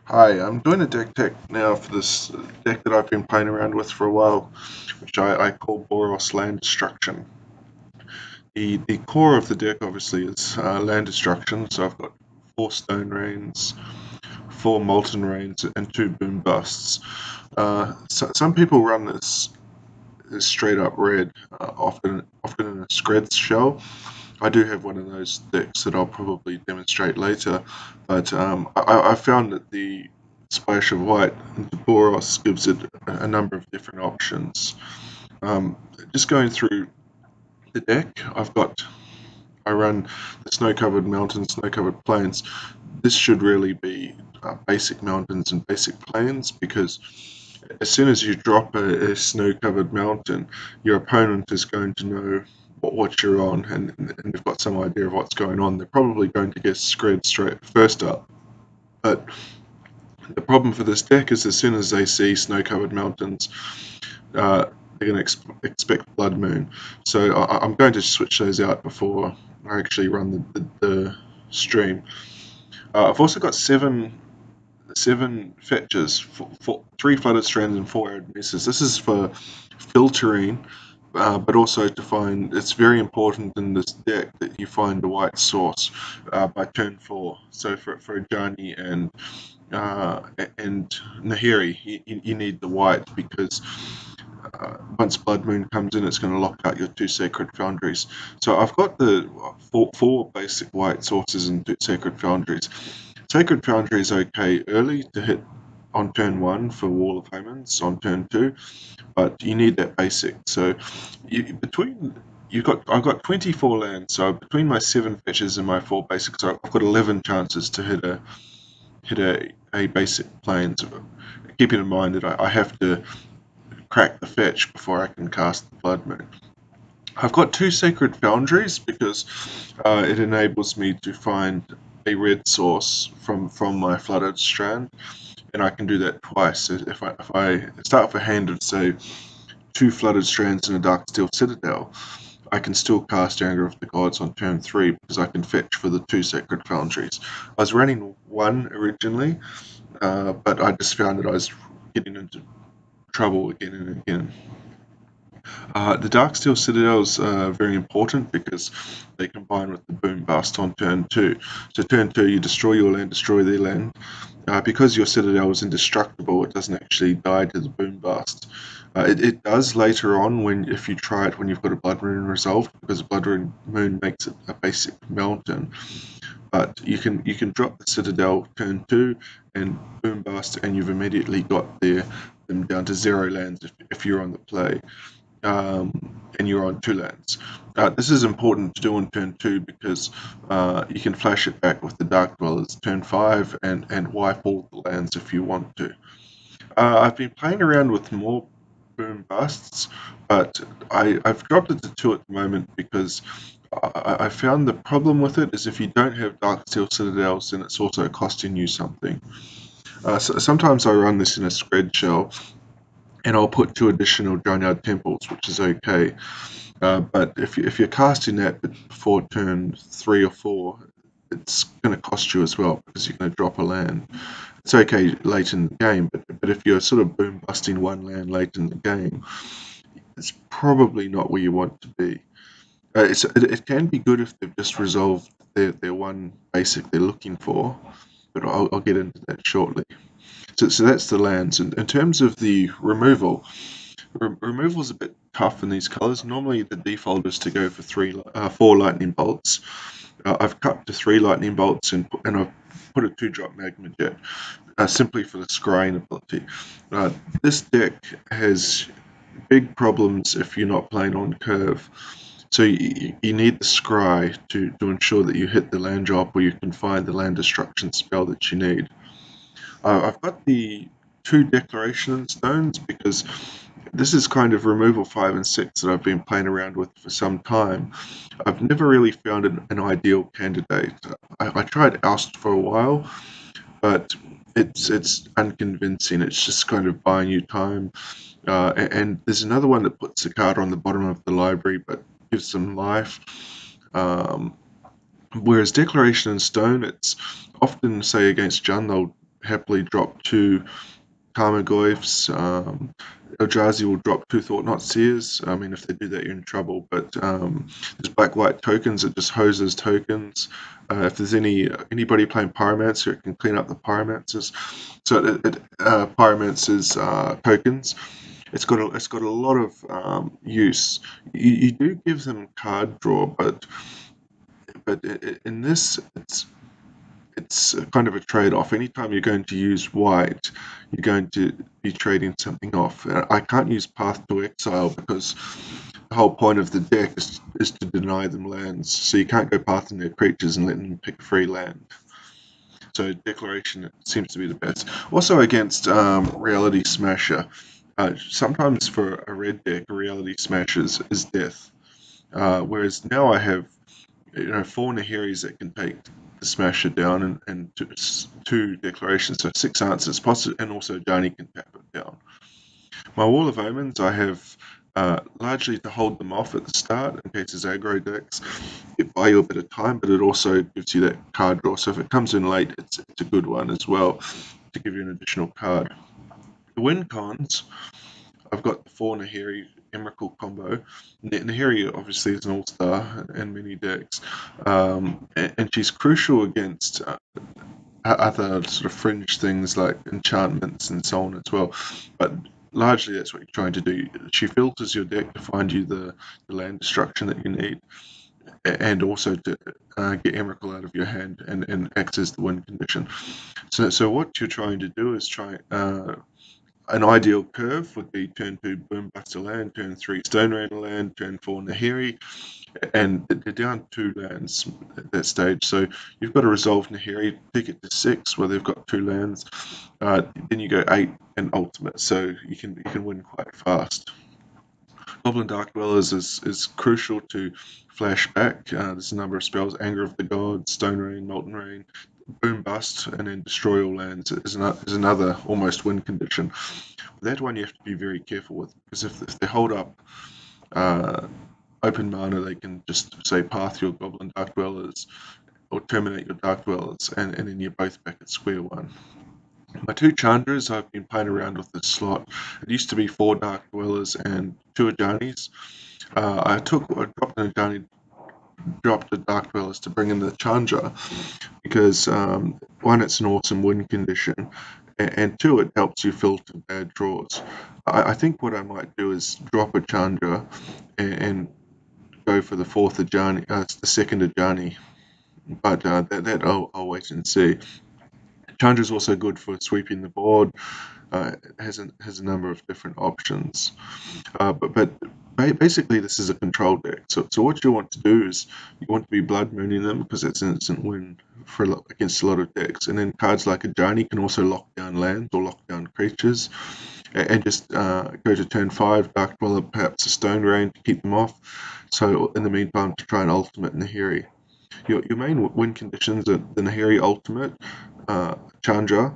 Hi, I'm doing a deck tech now for this deck that I've been playing around with for a while, which I call Boros Land Destruction. The core of the deck obviously is land destruction, so I've got 4 stone rains, 4 molten rains, and 2 boom busts. Some people run this as straight up red, often in a Screds shell. I do have one of those decks that I'll probably demonstrate later, but I found that the splash of white into Boros gives it a number of different options. Um, just going through the deck, I run the snow-covered mountains, snow-covered plains. This should really be basic mountains and basic plains because as soon as you drop a snow-covered mountain, your opponent is going to know what you're on, and they've got some idea of what's going on. They're probably going to get screwed straight first up. But the problem for this deck is as soon as they see snow-covered mountains, uh, they're going to expect Blood Moon. So I'm going to switch those out before I actually run the stream. I've also got seven fetches, 3 flooded strands and 4 arid mesas. This is for filtering, but also to find. It's very important in this deck that you find the white source by turn 4. So for Ajani uh, and Nahiri, you need the white because once Blood Moon comes in, it's going to lock out your 2 Sacred Foundries. So I've got the four basic white sources and 2 Sacred Foundries. Sacred Foundry is okay early to hit on turn 1 for Wall of Omens on turn 2, but you need that basic. So I've got 24 lands, so between my 7 fetches and my 4 basics, I've got 11 chances to hit a basic plains. Keeping in mind that I have to crack the fetch before I can cast the Blood Moon. I've got 2 Sacred Foundries because it enables me to find a red source from my flooded strand, and I can do that twice. So if I start with a hand of say 2 flooded strands in a Dark Steel Citadel, I can still cast Anger of the Gods on turn 3 because I can fetch for the 2 Sacred Foundries. I was running one originally, but I just found that I was getting into trouble again and again. The Darksteel Citadels are very important because they combine with the Boom Bust on turn 2. So turn 2 you destroy your land, destroy their land. Because your Citadel is indestructible, it doesn't actually die to the Boom Bust. It does later on if you try it when you've got a Blood Moon resolved, because Blood Moon makes it a basic mountain. But you can drop the Citadel turn 2 and Boom Bust, and you've immediately got them down to 0 lands if you're on the play, and you're on 2 lands. This is important to do on turn 2 because you can flash it back with the Dark Dwellers turn 5 and wipe all the lands if you want to. I've been playing around with more boom busts, but I've dropped it to 2 at the moment because I found the problem with it is if you don't have Dark Steel Citadels, then it's also costing you something. Sometimes I run this in a spread shell, and I'll put 2 additional Dryad Temples, which is okay. But if you're casting that before turn 3 or 4, it's going to cost you as well because you're going to drop a land. It's okay late in the game, but if you're sort of boom busting one land late in the game, it's probably not where you want to be. It can be good if they've just resolved their one basic they're looking for, but I'll get into that shortly. So that's the lands. In terms of the removal, removal is a bit tough in these colors. Normally the default is to go for 4 lightning bolts. I've cut to 3 lightning bolts and I've put a 2-drop magma jet, simply for the scrying ability. This deck has big problems if you're not playing on curve. So you need the scry to ensure that you hit the land drop or you can find the land destruction spell that you need. I've got the 2 declaration stones because this is kind of removal 5 and 6 that I've been playing around with for some time. I've never really found an ideal candidate. I tried Oust for a while, but it's unconvincing. It's just kind of buying you time. And there's another one that puts a card on the bottom of the library but gives them life. Um, Whereas Declaration in Stone, it's often, say, against Jund, they'll happily drop 2 Tarmogoyfs. Eldrazi will drop 2 Thought-Knot Seers. I mean, if they do that, you're in trouble. But there's black-white tokens that just hoses tokens. If there's anybody playing Pyromancer, it can clean up the Pyromancers. So Pyromancer's tokens. It's got a lot of use. You do give them card draw, but in this, it's kind of a trade-off. Anytime you're going to use white, you're going to be trading something off. I can't use Path to Exile because the whole point of the deck is to deny them lands. So you can't go pathing their creatures and let them pick free land. So Declaration seems to be the best. Also against Reality Smasher. Sometimes for a red deck, Reality Smasher is death. Whereas now I have 4 Nahiris that can take the Smasher down and 2 Declarations, so 6 answers, and also Johnny can tap it down. My Wall of Omens, I have largely to hold them off at the start in case it's aggro decks. It buys you a bit of time, but it also gives you that card draw. So if it comes in late, it's a good one as well to give you an additional card. The win cons, I've got the 4 Nahiri Emrakul combo. Nahiri obviously is an all-star in many decks, and she's crucial against other sort of fringe things like enchantments and so on as well. But largely that's what you're trying to do. She filters your deck to find you the land destruction that you need, and also to get Emrakul out of your hand and acts as the win condition. So what you're trying to do is try an ideal curve would be turn 2 Boombuster land, turn 3 Stone Rain land, turn 4 Nahiri, and they're down 2 lands at that stage. So you've got to resolve Nahiri, take it to 6 where they've got 2 lands. Then you go 8 and ultimate, so you can win quite fast. Goblin Dark Dwellers is crucial to flash back. There's a number of spells: Anger of the Gods, Stone Rain, Molten Rain, Boom Bust, and then Destroy All Lands is another almost win condition. That one you have to be very careful with, because if they hold up open mana, they can just say path your Goblin Dark Dwellers or terminate your Dark Dwellers, and then you're both back at square one. My 2 Chandras, I've been playing around with this slot. It used to be 4 Dark Dwellers and 2 Ajanis. I dropped an Ajani, dropped the Dark Dwellers to bring in the Chandra because one, it's an awesome win condition, and 2, it helps you filter bad draws. I think what I might do is drop a Chandra and go for the 4th Ajani, the 2nd Ajani, but that I'll wait and see. Chandra is also good for sweeping the board. It has a number of different options, but basically this is a control deck. So what you want to do is you want to be blood mooning them because it's an instant win against a lot of decks. And then cards like Ajani can also lock down lands or lock down creatures, and just go to turn 5, Dark Dweller, perhaps a Stone Rain to keep them off. So in the meantime, to try and ultimate Nahiri. Your main win conditions are the Nahiri ultimate, Chandra,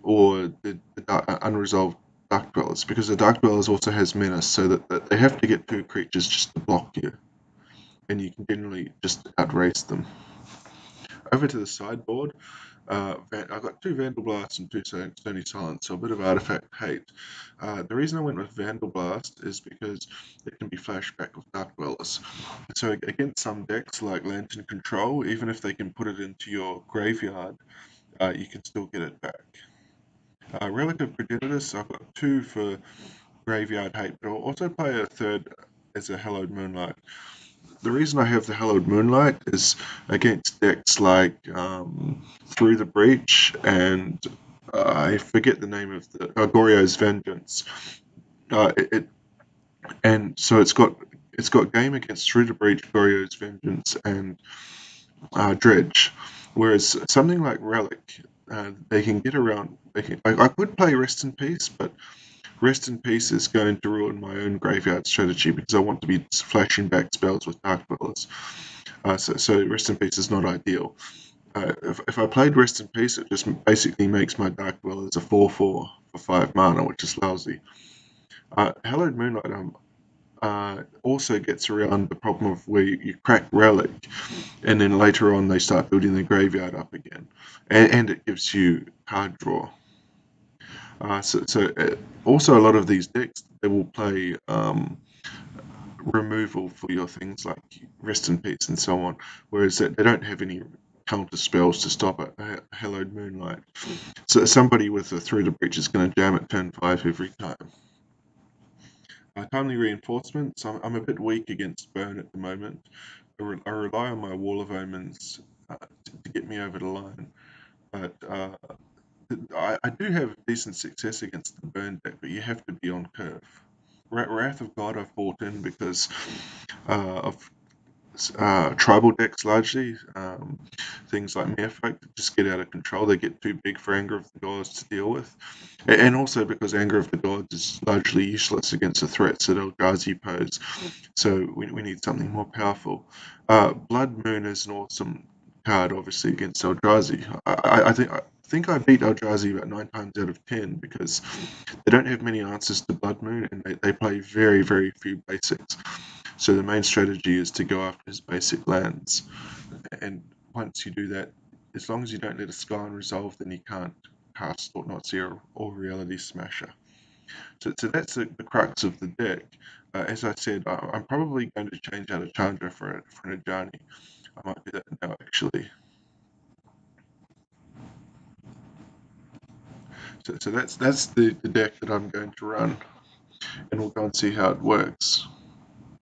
or the unresolved Dark Dwellers, because the Dark Dwellers also has menace, so that they have to get 2 creatures just to block you, and you can generally just outrace them. Over to the sideboard, I've got 2 Vandal Blast and 2 Stony Silence, so a bit of artifact hate. The reason I went with Vandal Blast is because it can be flashback with Dark Dwellers. So against some decks like Lantern Control, even if they can put it into your graveyard, you can still get it back. Relic of Progenitus, I've got 2 for Graveyard Hate, but I'll also play a 3rd as a Hallowed Moonlight. The reason I have the Hallowed Moonlight is against decks like Through the Breach and I forget the name of the Goryo's Vengeance. And so it's got game against Through the Breach, Goryo's Vengeance, and Dredge. Whereas something like Relic, they can get around. I could play Rest in Peace, but Rest in Peace is going to ruin my own graveyard strategy because I want to be flashing back spells with Dark Dwellers. So Rest in Peace is not ideal. If I played Rest in Peace, it just basically makes my Dark Dwellers a 4/4 for 5 mana, which is lousy. Hallowed Moonlight, also gets around the problem of where you crack relic, and then later on they start building the graveyard up again, and it gives you card draw. Also a lot of these decks they will play removal for your things like rest in peace and so on, whereas they don't have any counter spells to stop a hallowed moonlight. So somebody with a through the breach is going to jam at turn 5 every time. Timely reinforcements. I'm a bit weak against burn at the moment. I rely on my wall of omens to get me over the line, but I do have decent success against the burn deck, but you have to be on curve. Wrath of God I've bought in because of tribal decks largely. Things like Merfolk just get out of control. They get too big for Anger of the Gods to deal with. And also because Anger of the Gods is largely useless against the threats that Eldrazi pose. So we need something more powerful. Blood Moon is an awesome card, obviously, against Eldrazi. I think I beat Eldrazi about 9 times out of 10 because they don't have many answers to Blood Moon and they play very, very few basics. So the main strategy is to go after his basic lands, and once you do that, as long as you don't let a Sky Resolve, then you can't cast Thought-Knot Seer or Reality Smasher. So that's the crux of the deck. As I said, I'm probably going to change out a Chandra for an Ajani. I might do that now, actually. So that's the deck that I'm going to run, and we'll go and see how it works.